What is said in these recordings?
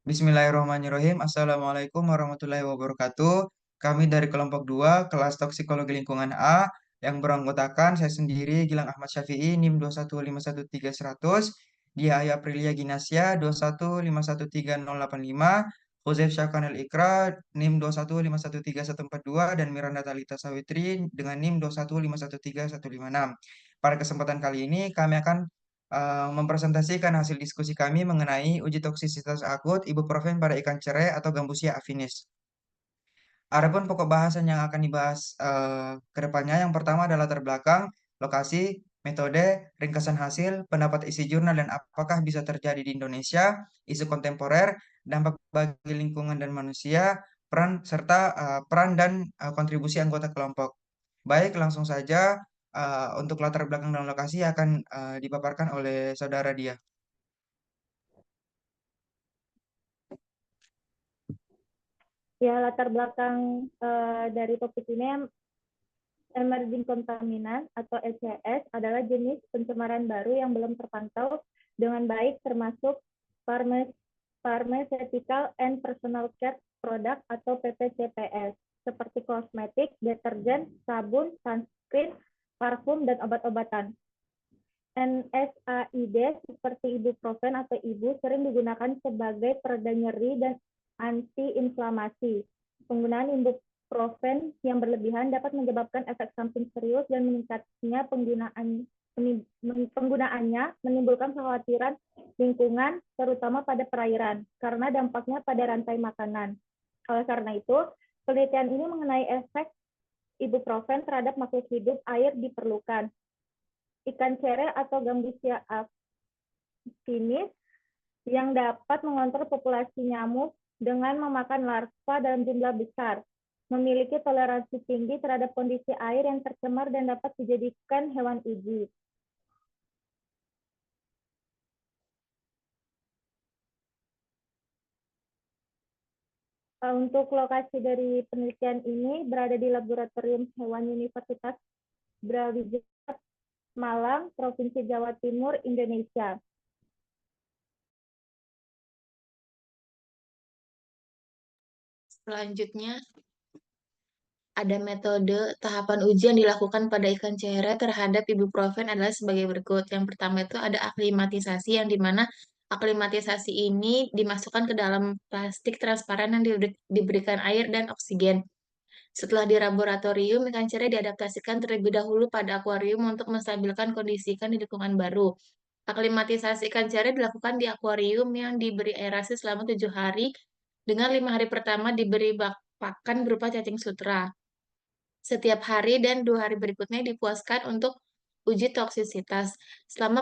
Bismillahirrahmanirrahim. Assalamualaikum warahmatullahi wabarakatuh. Kami dari kelompok 2 kelas toksikologi lingkungan A, yang beranggotakan saya sendiri, Gilang Ahmad Syafi'i, NIM 2151300, Dia Aya Aprilia Ginasya, 2151385, Josef Syakanel Ikra, NIM 215134142, dan Miranda Talita Sawitri dengan NIM 215135156. Pada kesempatan kali ini, kami akan mempresentasikan hasil diskusi kami mengenai uji toksisitas akut ibuprofen pada ikan cere atau Gambusia affinis. Adapun pokok bahasan yang akan dibahas ke depannya, yang pertama adalah latar belakang, lokasi, metode, ringkasan hasil, pendapat isi jurnal dan apakah bisa terjadi di Indonesia, isu kontemporer, dampak bagi lingkungan dan manusia, peran serta peran dan kontribusi anggota kelompok. Baik, langsung saja untuk latar belakang dan lokasi akan dipaparkan oleh saudara dia. Ya, latar belakang dari topik ini, emerging contaminant atau ECS adalah jenis pencemaran baru yang belum terpantau dengan baik, termasuk pharmaceutical and personal care product atau PPCPS, seperti kosmetik, deterjen, sabun, sunscreen, parfum, dan obat-obatan. NSAID seperti ibuprofen atau ibu sering digunakan sebagai pereda nyeri dan antiinflamasi. Penggunaan ibuprofen yang berlebihan dapat menyebabkan efek samping serius dan meningkatnya penggunaannya menimbulkan kekhawatiran lingkungan, terutama pada perairan, karena dampaknya pada rantai makanan. Oleh karena itu, penelitian ini mengenai efek ibuprofen terhadap makhluk hidup air diperlukan. Ikan cere atau Gambusia affinis yang dapat mengontrol populasi nyamuk dengan memakan larva dalam jumlah besar, memiliki toleransi tinggi terhadap kondisi air yang tercemar dan dapat dijadikan hewan uji. Untuk lokasi dari penelitian ini berada di Laboratorium Hewan Universitas Brawijaya, Malang, Provinsi Jawa Timur, Indonesia. Selanjutnya, ada metode tahapan uji yang dilakukan pada ikan cere terhadap ibuprofen adalah sebagai berikut. Yang pertama itu ada aklimatisasi, yang dimana aklimatisasi ini dimasukkan ke dalam plastik transparan yang diberikan air dan oksigen. Setelah di laboratorium, ikan cere diadaptasikan terlebih dahulu pada akuarium untuk menstabilkan kondisi ikan di lingkungan baru. Aklimatisasi ikan cere dilakukan di akuarium yang diberi aerasi selama 7 hari, dengan 5 hari pertama diberi pakan berupa cacing sutra. Setiap hari dan 2 hari berikutnya dipuaskan untuk uji toksisitas. Selama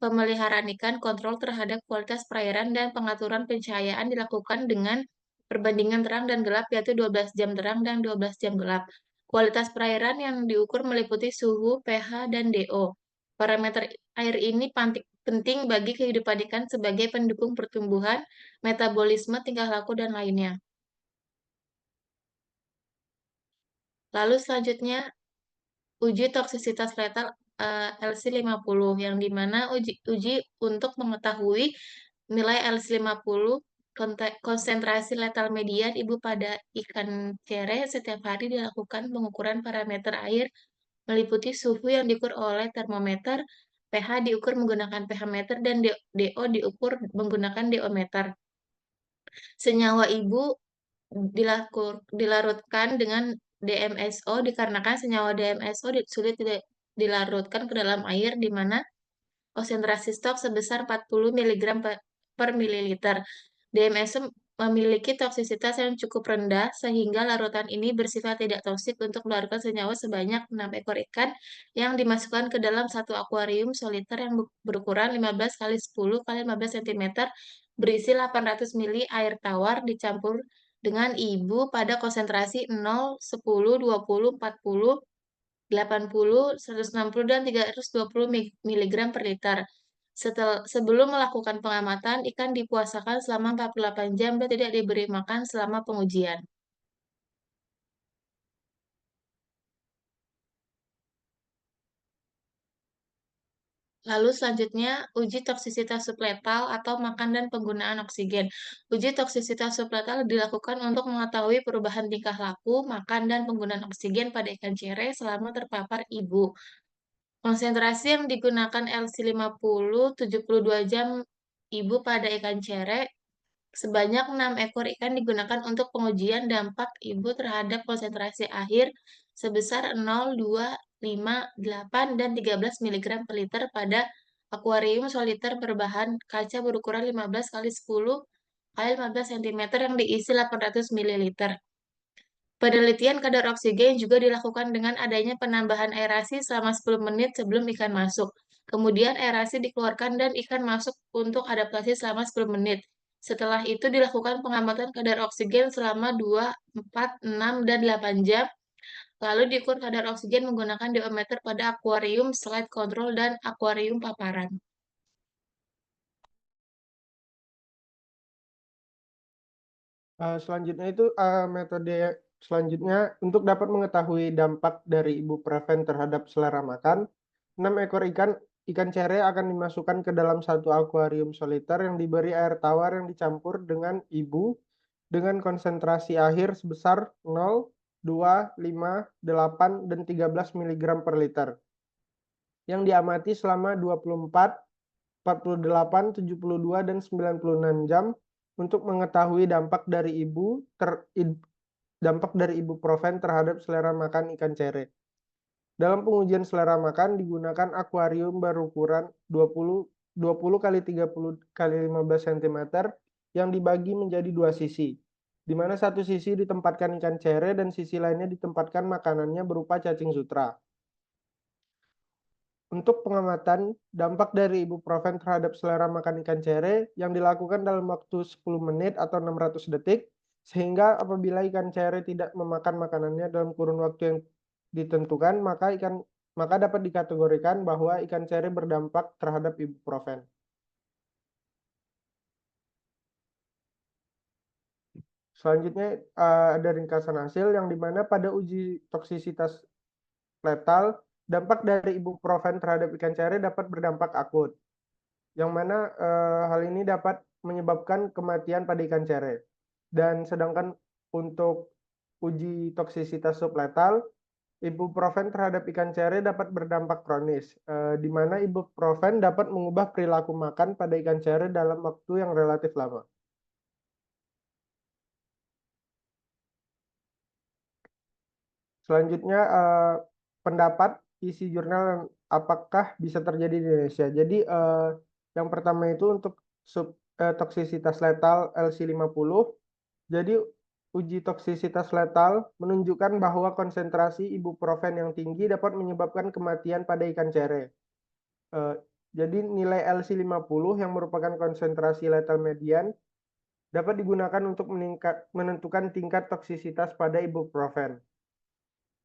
pemeliharaan ikan, kontrol terhadap kualitas perairan dan pengaturan pencahayaan dilakukan dengan perbandingan terang dan gelap, yaitu 12 jam terang dan 12 jam gelap. Kualitas perairan yang diukur meliputi suhu, pH, dan DO. Parameter air ini penting bagi kehidupan ikan sebagai pendukung pertumbuhan, metabolisme, tingkah laku, dan lainnya. Lalu selanjutnya, uji toksisitas letal LC50, yang dimana uji untuk mengetahui nilai LC50 konsentrasi letal median ibu pada ikan cere. Setiap hari dilakukan pengukuran parameter air meliputi suhu yang diukur oleh termometer, pH diukur menggunakan pH meter, dan DO diukur menggunakan DO meter. Senyawa ibu dilarutkan dengan DMSO dikarenakan senyawa DMSO sulit dilarutkan ke dalam air, di mana konsentrasi stok sebesar 40 mg per mililiter. DMSO memiliki toksisitas yang cukup rendah, sehingga larutan ini bersifat tidak toksik untuk melarutkan senyawa sebanyak 6 ekor ikan yang dimasukkan ke dalam satu akuarium soliter yang berukuran 15 x 10 x 15 cm berisi 800 ml air tawar dicampur dengan ibu pada konsentrasi 0, 10, 20, 40, 80, 160, dan 320 mg per liter. Sebelum melakukan pengamatan, ikan dipuasakan selama 48 jam dan tidak diberi makan selama pengujian. Lalu selanjutnya, uji toksisitas subletal atau makan dan penggunaan oksigen. Uji toksisitas subletal dilakukan untuk mengetahui perubahan tingkah laku, makan, dan penggunaan oksigen pada ikan cere selama terpapar ibu. Konsentrasi yang digunakan LC50 72 jam ibu pada ikan cere. Sebanyak 6 ekor ikan digunakan untuk pengujian dampak ibu terhadap konsentrasi akhir sebesar 0, 2, 5, 8, dan 13 mg per liter pada akuarium soliter berbahan kaca berukuran 15 kali 10 kali 15 cm yang diisi 800 ml. Penelitian kadar oksigen juga dilakukan dengan adanya penambahan aerasi selama 10 menit sebelum ikan masuk. Kemudian aerasi dikeluarkan dan ikan masuk untuk adaptasi selama 10 menit. Setelah itu dilakukan pengamatan kadar oksigen selama 2, 4, 6, dan 8 jam. Lalu diukur kadar oksigen menggunakan diometer pada akuarium slide control dan akuarium paparan. Selanjutnya itu metode selanjutnya untuk dapat mengetahui dampak dari ibuprofen terhadap selera makan, 6 ekor ikan cere akan dimasukkan ke dalam satu akuarium soliter yang diberi air tawar yang dicampur dengan ibu dengan konsentrasi akhir sebesar 0, 2, 5, 8, dan 13 mg per liter yang diamati selama 24, 48, 72, dan 96 jam untuk mengetahui dampak dari ibuprofen terhadap selera makan ikan cere. Dalam pengujian selera makan digunakan akuarium berukuran 20 kali 30 kali 15 cm yang dibagi menjadi dua sisi, di mana satu sisi ditempatkan ikan cere dan sisi lainnya ditempatkan makanannya berupa cacing sutra. Untuk pengamatan dampak dari ibuprofen terhadap selera makan ikan cere yang dilakukan dalam waktu 10 menit atau 600 detik, sehingga apabila ikan cere tidak memakan makanannya dalam kurun waktu yang ditentukan, maka dapat dikategorikan bahwa ikan cere berdampak terhadap ibuprofen. Selanjutnya ada ringkasan hasil yang dimana pada uji toksisitas letal, dampak dari ibuprofen terhadap ikan cere dapat berdampak akut, yang mana hal ini dapat menyebabkan kematian pada ikan cere. Dan sedangkan untuk uji toksisitas subletal, ibuprofen terhadap ikan cere dapat berdampak kronis, di mana ibuprofen dapat mengubah perilaku makan pada ikan cere dalam waktu yang relatif lama. Selanjutnya, pendapat isi jurnal apakah bisa terjadi di Indonesia. Jadi yang pertama itu untuk toksisitas letal LC50. Jadi uji toksisitas letal menunjukkan bahwa konsentrasi ibuprofen yang tinggi dapat menyebabkan kematian pada ikan cere. Jadi nilai LC50 yang merupakan konsentrasi letal median dapat digunakan untuk menentukan tingkat toksisitas pada ibuprofen.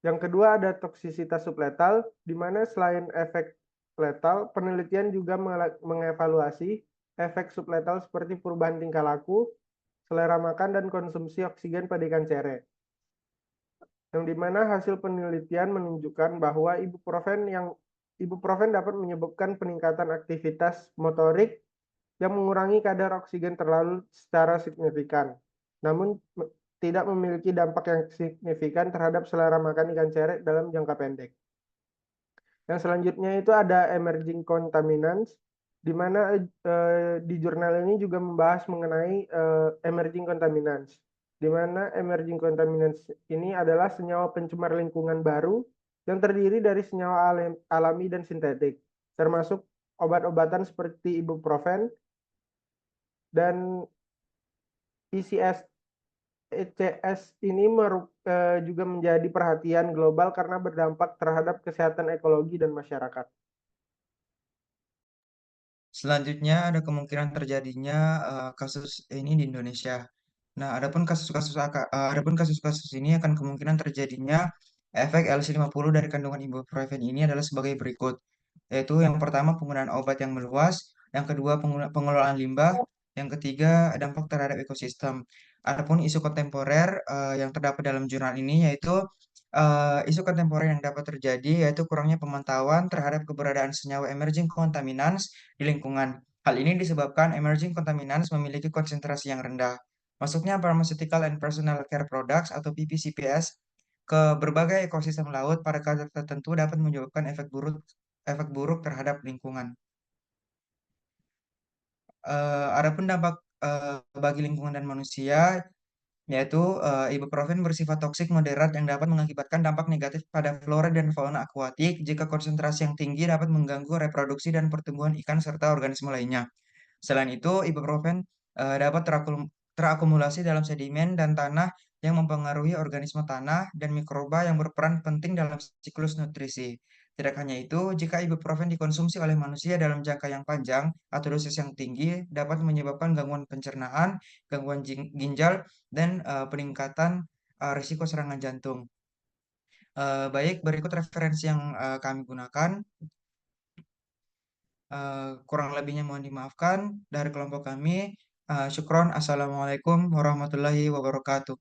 Yang kedua ada toksisitas subletal, di mana selain efek letal, penelitian juga mengevaluasi efek subletal seperti perubahan tingkah laku, selera makan, dan konsumsi oksigen pada ikan cere. Yang dimana hasil penelitian menunjukkan bahwa ibuprofen dapat menyebabkan peningkatan aktivitas motorik yang mengurangi kadar oksigen terlalu secara signifikan, namun tidak memiliki dampak yang signifikan terhadap selera makan ikan cere dalam jangka pendek. Yang selanjutnya itu ada emerging contaminants, di mana di jurnal ini juga membahas mengenai emerging contaminants, di mana emerging contaminants ini adalah senyawa pencemar lingkungan baru yang terdiri dari senyawa alami dan sintetik, termasuk obat-obatan seperti ibuprofen dan ECS ini juga menjadi perhatian global karena berdampak terhadap kesehatan ekologi dan masyarakat. Selanjutnya ada kemungkinan terjadinya kasus ini di Indonesia. Nah, adapun kasus-kasus ini akan kemungkinan terjadinya efek LC50 dari kandungan ibuprofen ini adalah sebagai berikut, yaitu yang pertama penggunaan obat yang meluas, yang kedua pengelolaan limbah, yang ketiga dampak terhadap ekosistem. Adapun isu kontemporer yang terdapat dalam jurnal ini yaitu Isu kontemporer yang dapat terjadi yaitu kurangnya pemantauan terhadap keberadaan senyawa emerging contaminants di lingkungan. Hal ini disebabkan emerging contaminants memiliki konsentrasi yang rendah. Masuknya pharmaceutical and personal care products atau PPCPS ke berbagai ekosistem laut pada kadar tertentu dapat menyebabkan efek buruk terhadap lingkungan. Adapun dampak bagi lingkungan dan manusia, yaitu ibuprofen bersifat toksik moderat yang dapat mengakibatkan dampak negatif pada flora dan fauna akuatik jika konsentrasi yang tinggi dapat mengganggu reproduksi dan pertumbuhan ikan serta organisme lainnya. Selain itu, ibuprofen dapat terakumulasi dalam sedimen dan tanah yang mempengaruhi organisme tanah dan mikroba yang berperan penting dalam siklus nutrisi. Tidak hanya itu, jika ibuprofen dikonsumsi oleh manusia dalam jangka yang panjang atau dosis yang tinggi, dapat menyebabkan gangguan pencernaan, gangguan ginjal, dan peningkatan risiko serangan jantung. Baik, berikut referensi yang kami gunakan. Kurang lebihnya mohon dimaafkan dari kelompok kami. Syukron. Assalamualaikum warahmatullahi wabarakatuh.